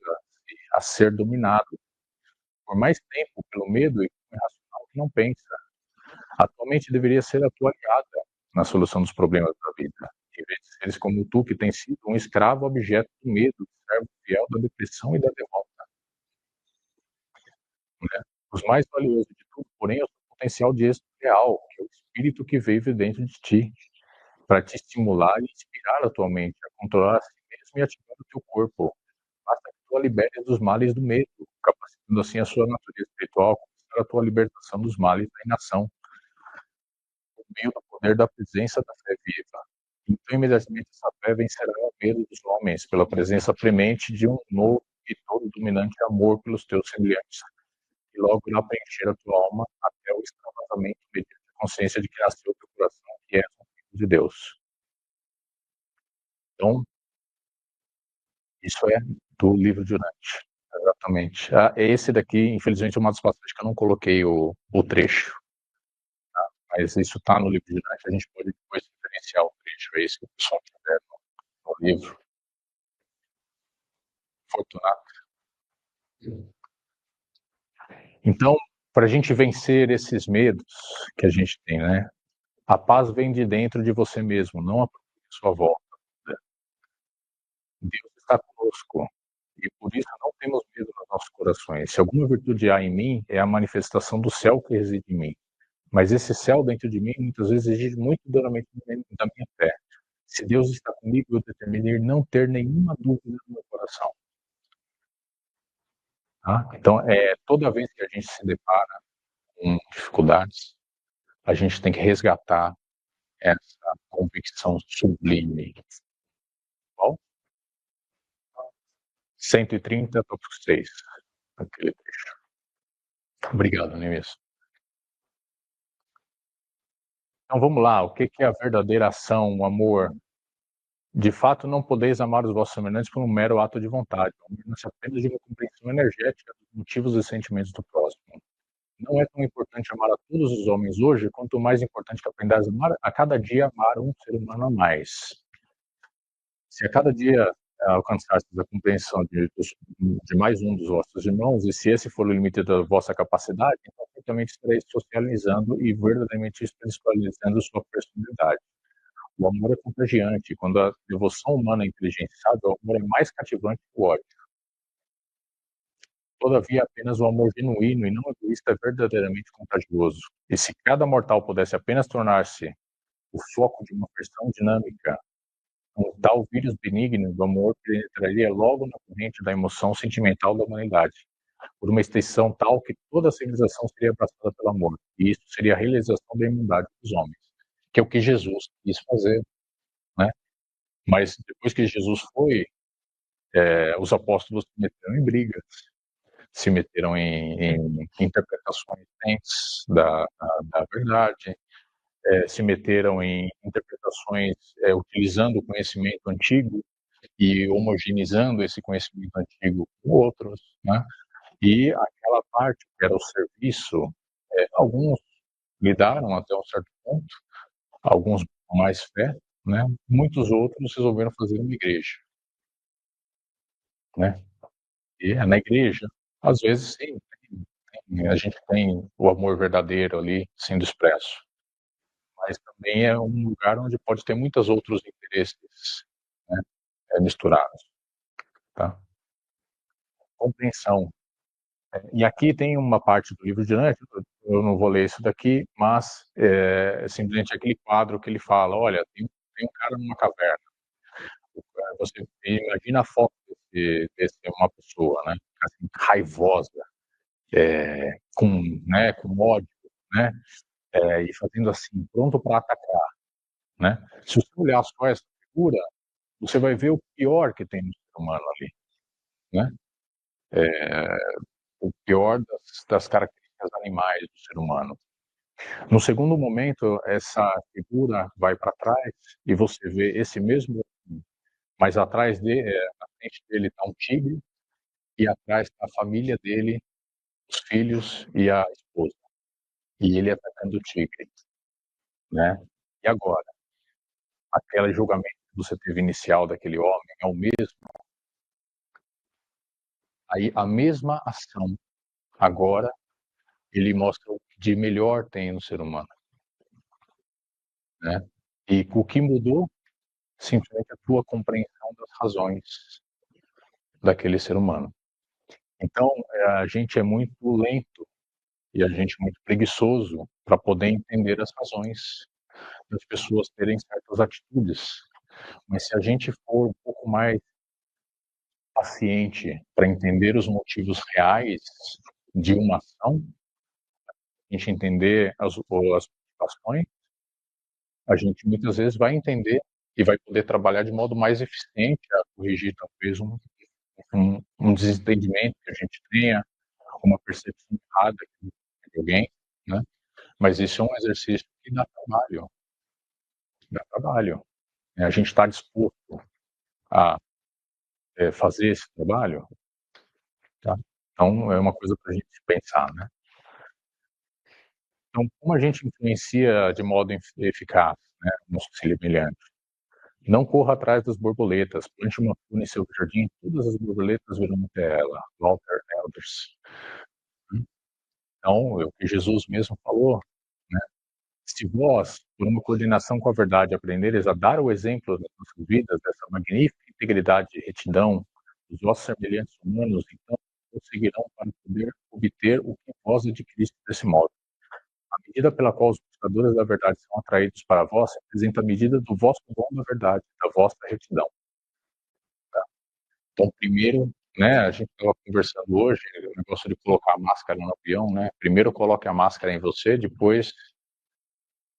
a ser dominado por mais tempo pelo medo e pelo irracional que não pensa. Atualmente deveria ser a tua aliada na solução dos problemas da vida, em vez de seres como tu, que tem sido um escravo objeto do medo, servo fiel da depressão e da derrota. Né? Os mais valiosos de tudo, porém, é o seu potencial de êxito real, que é o espírito que vive dentro de ti, para te estimular e inspirar a tua mente a controlar a si mesmo e ativar o teu corpo. Basta que tu a liberes dos males do medo, capacitando assim a sua natureza espiritual a conquistar a tua libertação dos males da inação, por meio do poder da presença da fé viva. Então, imediatamente, essa fé vencerá o medo dos homens pela presença premente de um novo e todo dominante amor pelos teus semelhantes, e logo irá preencher a tua alma até o extravasamento mediante a consciência de que nasceu o teu coração, que és um filho de Deus. Então, isso é do livro de Urante, exatamente. Esse daqui, infelizmente, é uma das passagens que eu não coloquei o trecho, tá? Mas isso está no livro de Urante, a gente pode depois diferenciar o trecho, é isso que o pessoal tiver no livro. Fortunato. Então, para a gente vencer esses medos que a gente tem, né? A paz vem de dentro de você mesmo, não a sua volta. Né? Deus está conosco e por isso não temos medo nos nossos corações. Se alguma virtude há em mim, é a manifestação do céu que reside em mim. Mas esse céu dentro de mim muitas vezes exige muito duramente da minha fé. Se Deus está comigo, eu determinei não ter nenhuma dúvida no meu coração. Tá? Então, toda vez que a gente se depara com dificuldades, a gente tem que resgatar essa convicção sublime. Bom? 130, tópico 6. Aquele trecho. Obrigado, Nemes. Então vamos lá, o que é a verdadeira ação, o amor? De fato, não podeis amar os vossos semelhantes por um mero ato de vontade, mas apenas de uma compreensão energética dos motivos e sentimentos do próximo. Não é tão importante amar a todos os homens hoje, quanto mais importante que aprendas a amar a cada dia amar um ser humano a mais. Se a cada dia alcançastes a compreensão de mais um dos vossos irmãos, e se esse for o limite da vossa capacidade, então certamente estareis socializando e verdadeiramente espiritualizando sua personalidade. O amor é contagiante, quando a devoção humana é inteligenciada, o amor é mais cativante que o ódio. Todavia, apenas o amor genuíno e não egoísta é verdadeiramente contagioso. E se cada mortal pudesse apenas tornar-se o foco de uma versão dinâmica um tal vírus benigno do amor penetraria logo na corrente da emoção sentimental da humanidade, por uma extensão tal que toda a civilização seria abraçada pelo amor, e isso seria a realização da irmandade dos homens, que é o que Jesus quis fazer, né? Mas depois que Jesus foi, os apóstolos se meteram em brigas, se meteram em interpretações diferentes da verdade, se meteram em interpretações utilizando o conhecimento antigo e homogeneizando esse conhecimento antigo com outros, né? E aquela parte que era o serviço, alguns lidaram até um certo ponto, alguns com mais fé, né? Muitos outros resolveram fazer uma igreja, né? E na igreja, às vezes, sim, a gente tem o amor verdadeiro ali sendo expresso, mas também é um lugar onde pode ter muitos outros interesses, né, misturados, tá? Compreensão. E aqui tem uma parte do livro de Dante, eu não vou ler isso daqui, mas simplesmente aquele quadro que ele fala, olha, tem um cara numa caverna, você imagina a foto desse uma pessoa, né, assim, raivosa, com ódio, né, e fazendo assim, pronto para atacar, né? Se você olhar só essa figura, você vai ver o pior que tem no ser humano ali, né? O pior das características animais do ser humano. No segundo momento, essa figura vai para trás e você vê esse mesmo, mas atrás dele, na frente dele está um tigre e atrás está a família dele, os filhos e a esposa. E ele atacando o tigre, né? E agora, aquele julgamento que você teve inicial daquele homem é o mesmo. Aí a mesma ação agora ele mostra o que de melhor tem no ser humano, né? E o que mudou simplesmente a tua compreensão das razões daquele ser humano. Então, a gente é muito lento e a gente é muito preguiçoso para poder entender as razões das pessoas terem certas atitudes. Mas se a gente for um pouco mais paciente para entender os motivos reais de uma ação, a gente entender as motivações, a gente muitas vezes vai entender e vai poder trabalhar de modo mais eficiente a corrigir talvez um desentendimento que a gente tenha, uma percepção errada de alguém, né? Mas isso é um exercício que dá trabalho. Né? A gente está disposto a fazer esse trabalho, tá? Então é uma coisa para a gente pensar, né? Então, como a gente influencia de modo eficaz, né, no semelhante? Não corra atrás das borboletas, plante uma flor em seu jardim, todas as borboletas virão até ela. Walter Elders. Então, é o que Jesus mesmo falou, né? Se vós, por uma coordenação com a verdade, aprenderes a dar o exemplo das nossas vidas, dessa magnífica integridade e retidão dos vossos semelhantes humanos, então conseguirão para poder obter o que vós adquiriste desse modo. A medida pela qual os buscadores da verdade são atraídos para vós representa a medida do vosso dom da verdade, da vossa retidão. Tá? Então, primeiro, né, a gente estava conversando hoje, o negócio de colocar a máscara no avião, né? Primeiro coloque a máscara em você, depois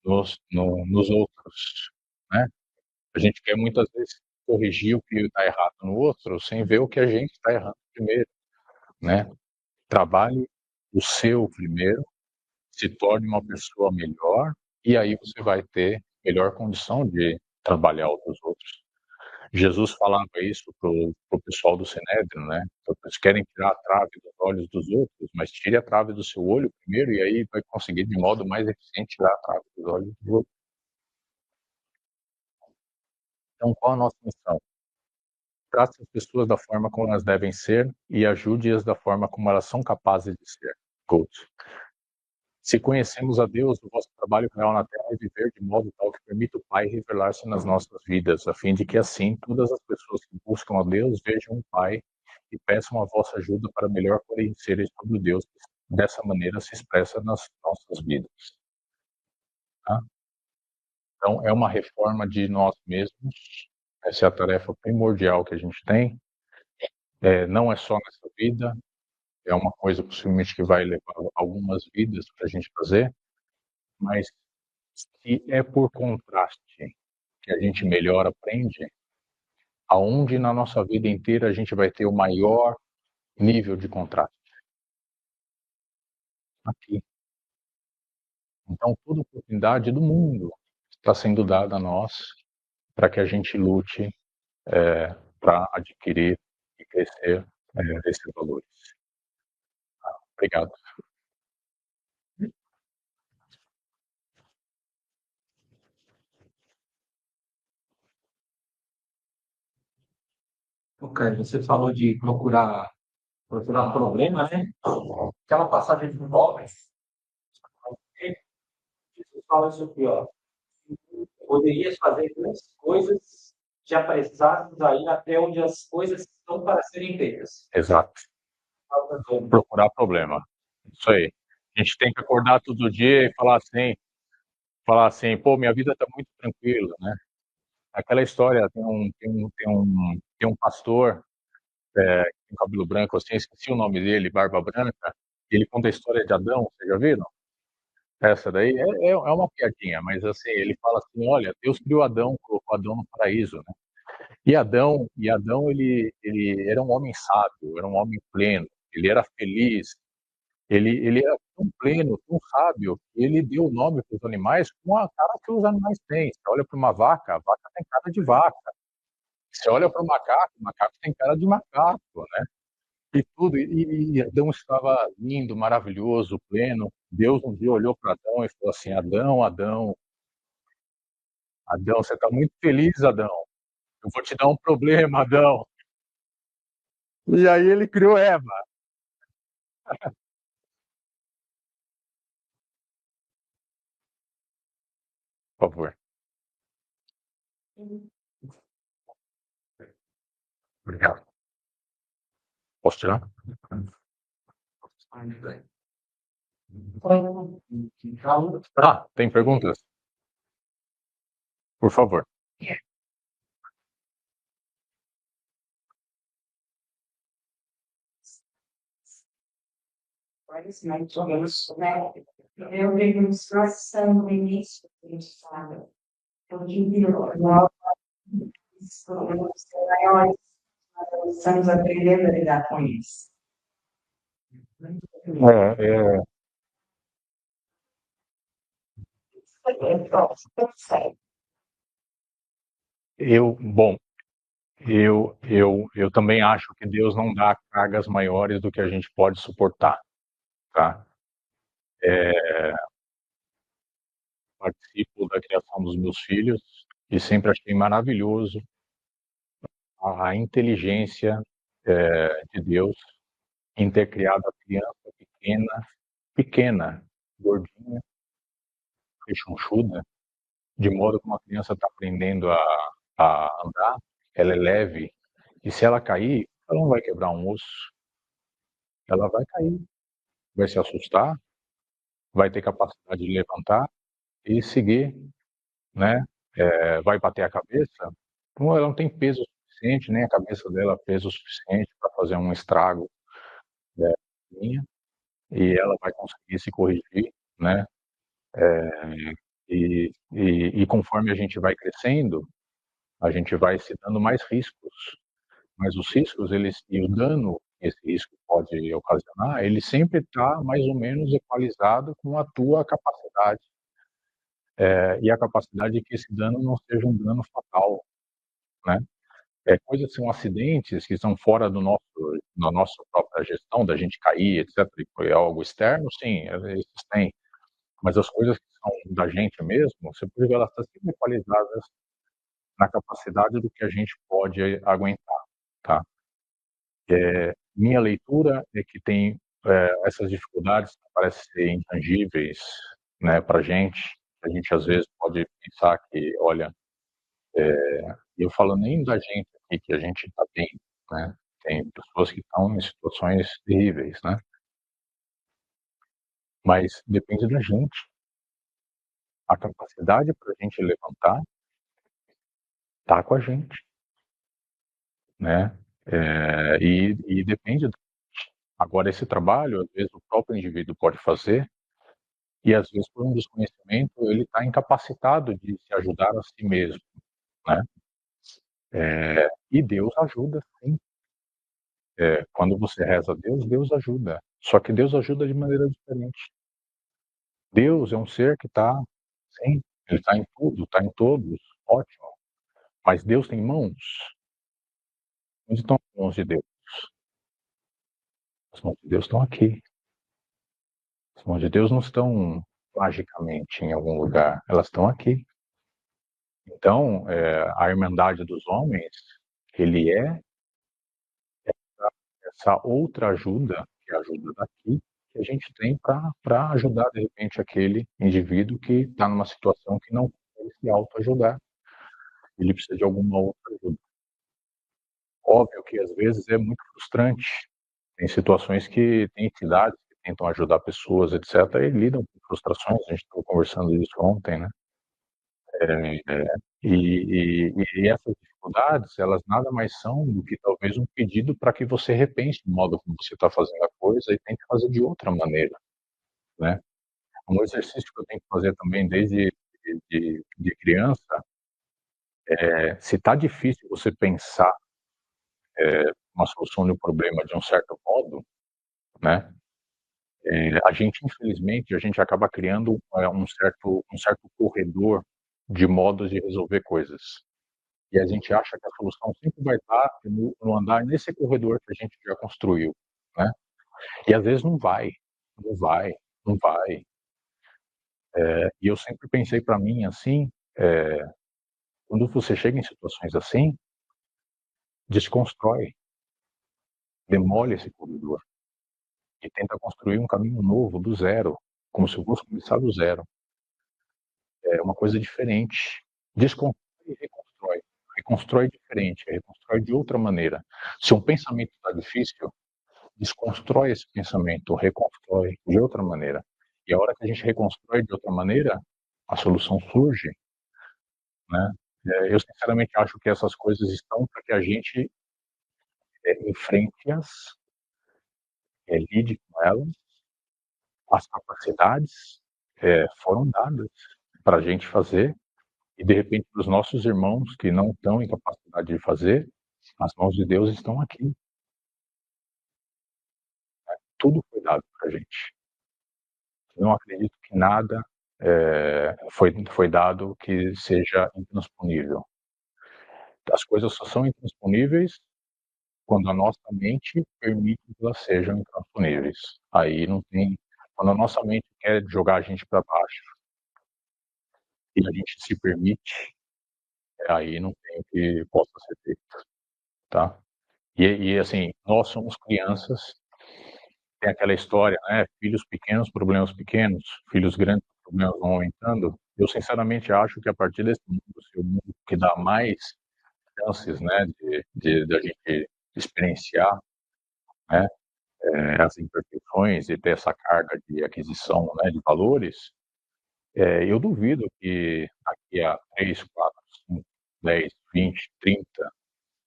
nos outros, né? A gente quer muitas vezes corrigir o que está errado no outro, sem ver o que a gente está errando primeiro, né? Trabalhe o seu primeiro, se torne uma pessoa melhor, e aí você vai ter melhor condição de trabalhar os outros. Jesus falava isso pro pessoal do Sinédrio, né? Eles querem tirar a trave dos olhos dos outros, mas tire a trave do seu olho primeiro e aí vai conseguir de modo mais eficiente tirar a trave dos olhos dos outros. Então, qual a nossa missão? Trate as pessoas da forma como elas devem ser e ajude-as da forma como elas são capazes de ser. Good. Se conhecemos a Deus, o vosso trabalho real na Terra é viver de modo tal que permita o Pai revelar-se nas nossas vidas, a fim de que assim todas as pessoas que buscam a Deus vejam o Pai e peçam a vossa ajuda para melhor conhecerem sobre Deus, que dessa maneira se expressa nas nossas vidas. Tá? Então, é uma reforma de nós mesmos, Essa é a tarefa primordial que a gente tem. Não é só nessa vida, é uma coisa possivelmente que vai levar algumas vidas para a gente fazer, mas se é por contraste que a gente melhor aprende, aonde na nossa vida inteira a gente vai ter o maior nível de contraste? Aqui. Então, toda oportunidade do mundo está sendo dada a nós para que a gente lute para adquirir e crescer esses valores. Obrigado. Ok, você falou de procurar problema, né? Aquela passagem de Bob, Jesus fala isso aqui, ó. Poderias fazer grandes coisas, já precisados aí até onde as coisas estão para serem feitas. Exato. Procurar problema. Isso aí. A gente tem que acordar todo dia e falar assim, pô, minha vida está muito tranquila, né? Aquela história, tem um pastor com cabelo branco, assim, esqueci o nome dele, barba branca, ele conta a história de Adão, vocês já viram? Essa daí é uma piadinha, mas assim, ele fala assim, olha, Deus criou Adão, colocou Adão no paraíso, né? E Adão ele era um homem sábio, era um homem pleno, ele era feliz, ele era tão pleno, tão sábio, que ele deu o nome para os animais com a cara que os animais têm. Você olha para uma vaca, a vaca tem cara de vaca. Você olha para o macaco tem cara de macaco, né? E tudo. E Adão estava lindo, maravilhoso, pleno. Deus um dia olhou para Adão e falou assim: Adão, Adão, Adão, você está muito feliz, Adão. Eu vou te dar um problema, Adão. E aí ele criou Eva. Por favor. Obrigado. Posso tirar? Tem perguntas? Por favor. Mais ou menos, né? Eu vejo frustração no início, a gente sabe, porque nós somos maiores, nós estamos aprendendo a lidar com isso. É, bom, eu também acho que Deus não dá cargas maiores do que a gente pode suportar, tá? Participo da criação dos meus filhos e sempre achei maravilhoso a inteligência de Deus em ter criado a criança pequena, gordinha, rechonchuda, de modo que uma criança está aprendendo a andar, ela é leve, e se ela cair, ela não vai quebrar um osso, ela vai cair, vai se assustar, vai ter capacidade de levantar e seguir, né? Vai bater a cabeça, então ela não tem peso suficiente, nem a cabeça dela peso suficiente para fazer um estrago né, e ela vai conseguir se corrigir, né? E conforme a gente vai crescendo, a gente vai se dando mais riscos, mas os riscos, e o dano que esse risco pode ocasionar, ele sempre está mais ou menos equalizado com a tua capacidade, e a capacidade de que esse dano não seja um dano fatal, né? Coisas são acidentes que são fora da nossa própria gestão, da gente cair, etc. E foi algo externo, sim, esses têm. Mas as coisas que são da gente mesmo, você pode ver, elas estão sempre equalizadas na capacidade do que a gente pode aguentar, tá? Minha leitura é que tem essas dificuldades que parecem ser intangíveis, né, para a gente às vezes pode pensar que, olha, eu falo nem da gente aqui, que a gente está bem, né? Tem pessoas que estão em situações terríveis, né? Mas depende da gente. A capacidade para a gente levantar está com a gente. né? E depende. Agora, esse trabalho, às vezes, o próprio indivíduo pode fazer, e às vezes, por um desconhecimento, ele está incapacitado de se ajudar a si mesmo, né? E Deus ajuda, sim. Quando você reza a Deus, Deus ajuda. Só que Deus ajuda de maneira diferente. Deus é um ser que está, sim, ele está em tudo, está em todos, ótimo. Mas Deus tem mãos? Onde estão as mãos de Deus? As mãos de Deus estão aqui. As mãos de Deus não estão magicamente em algum lugar, elas estão aqui. Então, a Irmandade dos Homens, ele é essa outra ajuda, que é a ajuda daqui, que a gente tem para ajudar, de repente, aquele indivíduo que está numa situação que não consegue se autoajudar. Ele precisa de alguma outra ajuda. Óbvio que, às vezes, é muito frustrante. Tem situações que tem entidades que tentam ajudar pessoas, etc., e lidam com frustrações. A gente estava conversando disso ontem, né? E essas dificuldades, elas nada mais são do que talvez um pedido para que você repense o modo como você está fazendo a coisa e tente fazer de outra maneira, né? Um exercício que eu tenho que fazer também desde de criança se está difícil você pensar uma solução de um problema de um certo modo, né? A gente, infelizmente, a gente acaba criando um certo corredor de modos de resolver coisas. E a gente acha que a solução sempre vai estar no andar nesse corredor que a gente já construiu, né? E às vezes não vai, não vai, não vai. E eu sempre pensei para mim assim, quando você chega em situações assim, desconstrói, demole esse corredor e tenta construir um caminho novo, do zero, como se fosse começar do zero. É uma coisa diferente. Desconstrói e reconstrói. Reconstrói diferente, reconstrói de outra maneira. Se um pensamento está difícil, desconstrói esse pensamento, reconstrói de outra maneira. E a hora que a gente reconstrói de outra maneira, a solução surge, né? Eu sinceramente acho que essas coisas estão para que a gente enfrente-as, lide com elas. As capacidades foram dadas para a gente fazer, e de repente para os nossos irmãos que não estão em capacidade de fazer, as mãos de Deus estão aqui. Tudo foi dado para a gente. Não acredito que nada foi dado que seja intransponível. As coisas só são intransponíveis quando a nossa mente permite que elas sejam intransponíveis. Aí não tem. Quando a nossa mente quer jogar a gente para baixo e a gente se permite, aí não tem o que possa ser feito, tá? Assim, nós somos crianças. Tem aquela história, né? Filhos pequenos, problemas pequenos. Filhos grandes, problemas vão aumentando. Eu sinceramente acho que a partir desse mundo, ser o mundo que dá mais chances, né, de a gente experienciar, né, as imperfeições e ter essa carga de aquisição, né, de valores, eu duvido que daqui a 3, 4, 5, 10, 20, 30,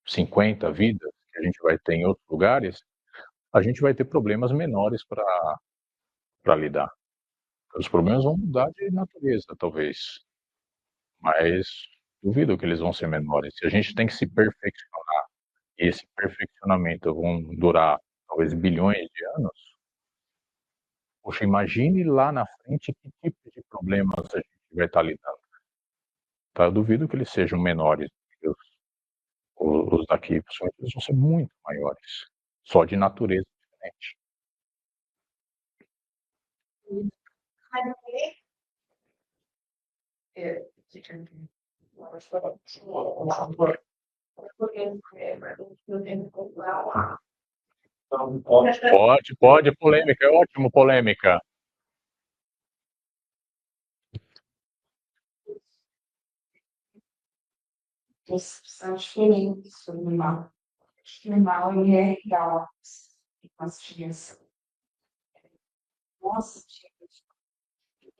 50 vidas que a gente vai ter em outros lugares, a gente vai ter problemas menores para lidar. Os problemas vão mudar de natureza, talvez, mas duvido que eles vão ser menores. Se a gente tem que se perfeccionar, e esse perfeccionamento vão durar talvez bilhões de anos, poxa, imagine lá na frente que tipo de problemas a gente vai estar lidando. Tá? Eu duvido que eles sejam menores do que os daqui, principalmente eles vão ser muito maiores, só de natureza diferente. Pode, polêmica, é ótimo, polêmica. São diferentes sobre o mal. O mal ele é real, consciência. Nossa, gente.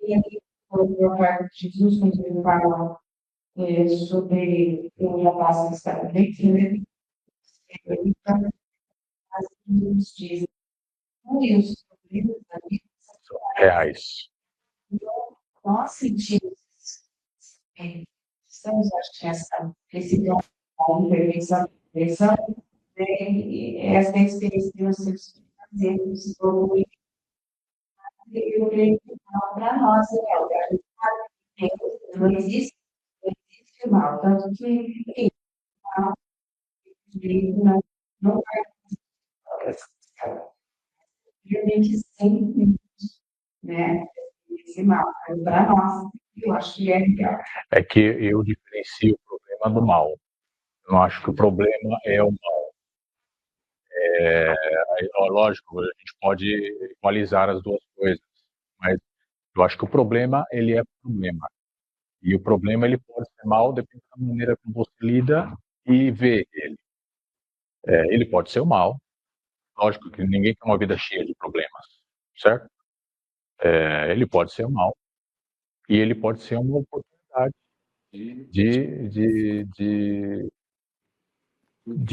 E aí, quando Jesus, quando ele fala sobre o rapaz que está dentro, Então, as nos dizem, e os problemas da vida São reais. nós sentimos, estamos, acho que esse dom, perfeição, essa experiência que nós temos que fazer, nos evoluir. Eu creio que para nós é o que não existe mal, tanto que não vai realmente sempre, né, esse mal, para nós, eu acho que é legal. É que eu diferencio o problema do mal. Eu não acho que o problema é o mal. Lógico, a gente pode equalizar as duas coisas, mas eu acho que o problema, ele é problema. E o problema, ele pode ser mal, dependendo da maneira como você lida e vê ele. Ele pode ser o mal. Lógico que ninguém tem uma vida cheia de problemas, certo? Ele pode ser o mal. E ele pode ser uma oportunidade de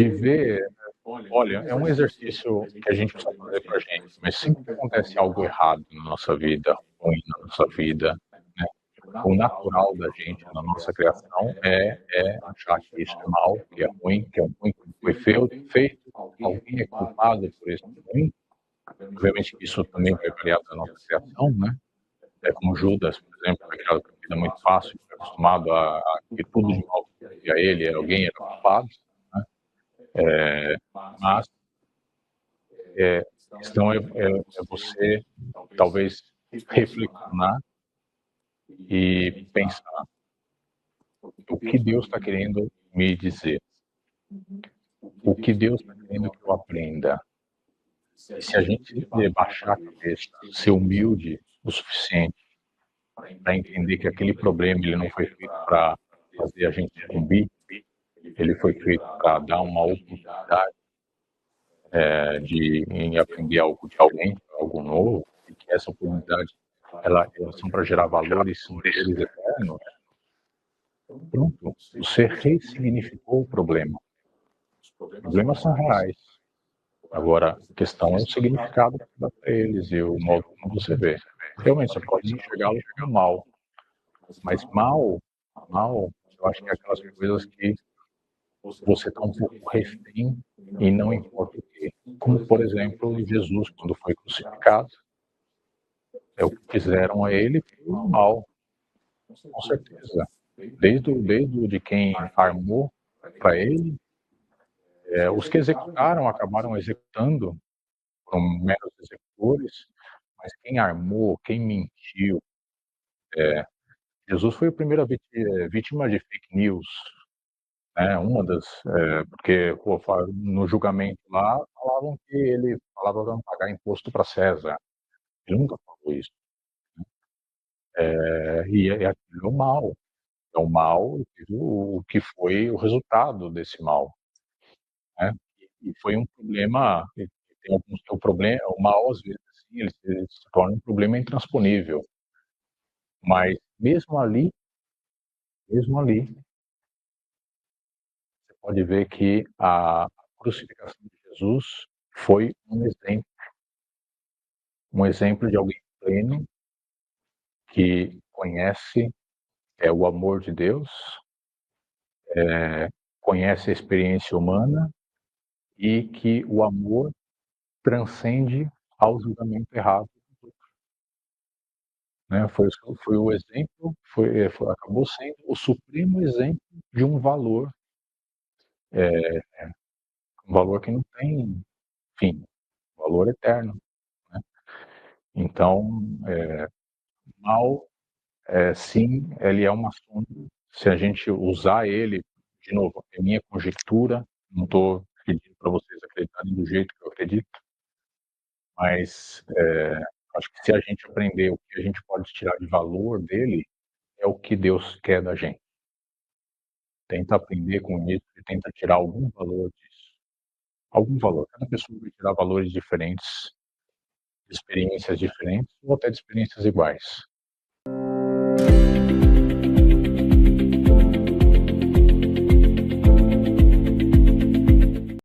ver. Olha, é um exercício que a gente precisa fazer pra gente, mas sempre que acontece algo errado na nossa vida, ruim na nossa vida, né? O natural da gente, na nossa criação, é achar que isso é mal, que é ruim, que foi feito, alguém é culpado por isso ruim. Obviamente que isso também vai variar da nossa criação, né? Como Judas, por exemplo, foi criado com uma vida muito fácil, foi acostumado a que tudo de mal que a ele, alguém era culpado, né? Mas a questão é você talvez reflexionar e pensar o que Deus está querendo me dizer, o que Deus está querendo que eu aprenda. E se a gente baixar a cabeça, ser humilde o suficiente para entender que aquele problema ele não foi feito para fazer a gente sucumbir, ele foi feito para dar uma oportunidade de aprender algo de alguém, algo novo, e que essa oportunidade elas são para gerar valores eternos. Pronto, você ressignificou o problema. Os problemas são reais. Agora, a questão é o significado que dá para eles e o modo como você vê. Realmente, você pode enxergá-lo como mal. Mas mal, eu acho que é aquelas coisas que você está um pouco refém e não importa o quê. Como, por exemplo, Jesus, quando foi crucificado, o que fizeram a ele foi mal, com certeza. Desde de quem armou para ele, os que executaram acabaram executando, foram meros executores, mas quem armou, quem mentiu, Jesus foi a primeira vítima de fake news, né? Uma das, porque no julgamento lá falavam que ele falava para não pagar imposto para César. Ele nunca falou isso. E aquilo é o mal. É o mal, o que foi o resultado desse mal, né? E foi um problema. Tem alguns que o problema, o mal às vezes assim, ele se torna um problema intransponível. Mas mesmo ali, você pode ver que a crucificação de Jesus foi um exemplo de alguém pleno que conhece o amor de Deus, conhece a experiência humana e que o amor transcende ao julgamento errado. Né? Foi o exemplo, acabou sendo o supremo exemplo de um valor que não tem fim, um valor eterno. Né? Então, mal, sim, ele é uma sombra. Se a gente usar ele, de novo, é minha conjectura, não estou pedindo para vocês acreditarem do jeito que eu acredito, mas acho que se a gente aprender o que a gente pode tirar de valor dele, é o que Deus quer da gente. Tenta aprender com isso e tenta tirar algum valor disso. Algum valor. Cada pessoa vai tirar valores diferentes, experiências diferentes, ou até de experiências iguais.